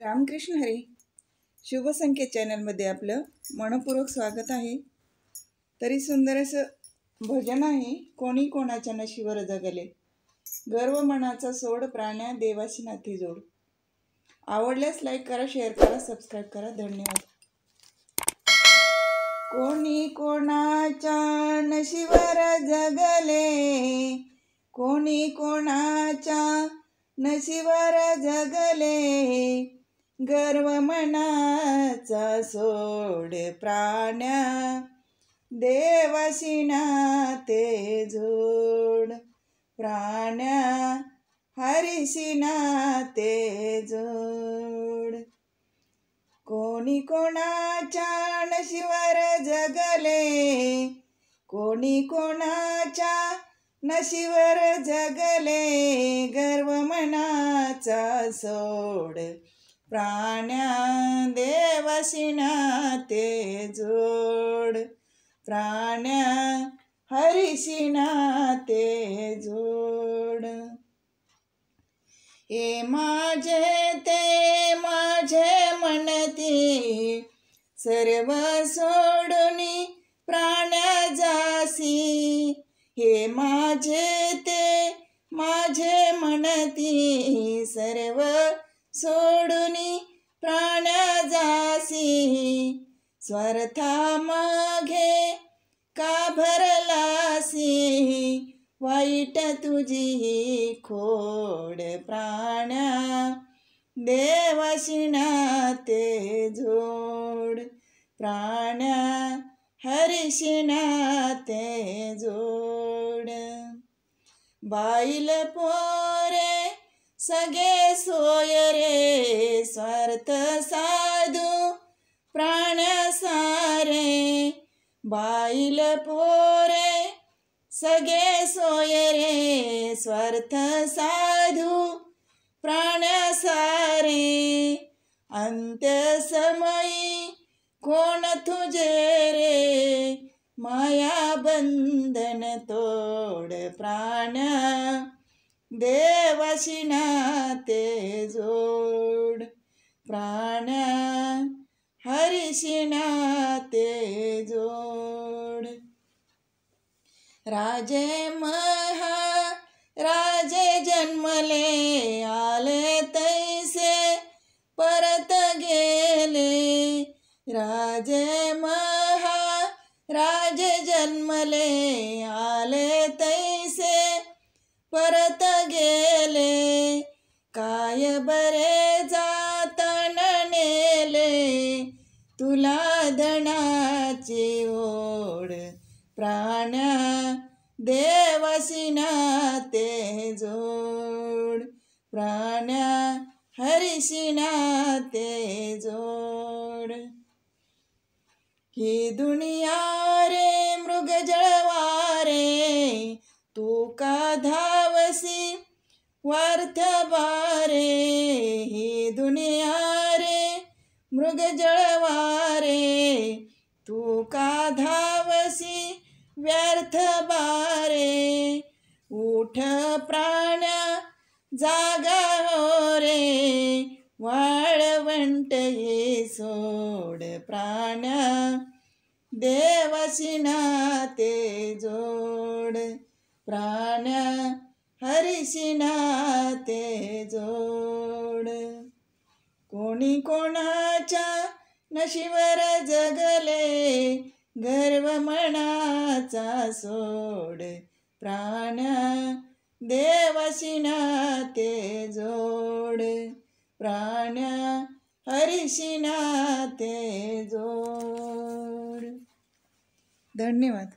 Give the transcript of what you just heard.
रामकृष्ण हरी. शुभ संकेत चॅनलमध्ये आपलं मनपूर्वक स्वागत आहे. तरी सुंदर असं भजन आहे. कोणी कोणाच्या नशीवर जगले, गर्व मनाचा सोड, प्राण्या देवाशी नाती जोड. आवडल्यास लाईक करा, शेअर करा, सबस्क्राईब करा. धन्यवाद. कोणी कोणाच्या नशीवर जगले, कोणी कोणाच्या नशीवर जगले, गर्व मनाचा सोड, प्राण्या देवाशी नाते जोड. प्राण्या हरीशी नाते जोड. कोणी कोणाच्या नशीवर जगले, कोणी कोणाच्या नशीवर जगले, गर्व मनाचा सोड, प्राण्या देवाशी नाते जोड. प्राण्या हरीशी नाते जोड. हे माझे ते माझे म्हणती, सर्व सोडून प्राण्या जासी. हे माझे ते माझे म्हणती, सर्व सोडून प्राण्या जासी. स्वार्था मागे का भरलासी, वाईट तुझी खोड, प्राण्या देवाशी नाते जोड. प्राण्या हरीशी नाते जोड. बाईल पोरे सगळे सोय रे, स्वार्थ साधू प्राण्या सारे. बाईल पोरे सगळे सोय रे, स्वार्थ साधू प्राण्या सारे. अंत्य समयी कोण तुझे रे, माया बंधन तोड, प्राण्या देवाशी नाते जोड. प्राण्या हरीशी नाते जोड. राजे राजे जन्मले, आले तैसे परत गेले. राजे राजे जन्मले, आले तैसे परत गेले. काय बरे जातन नेले, तुला धनाची ओढ, प्राण्या देवाशी नाते जोड. प्राण्या हरीशी नाते जोड. ही दुनिया रे मृग जळवारे, तू का धावसी वार्थ बारे. ही दुनिया रे मृग जळवारे, तू का धावसी व्यर्थ बारे. उठ प्राण्या जागा हो रे, वाळवंट हे सोड, प्राण्या देवाशी नाते जोड. प्राण्या हरीशी नाते जोड. कोणी कोणाच्या नशीवर जगले, गर्व मनाचा सोड, प्राण्या देवाशी नाते जोड. प्राण्या हरीशी नाते जोड. धन्यवाद.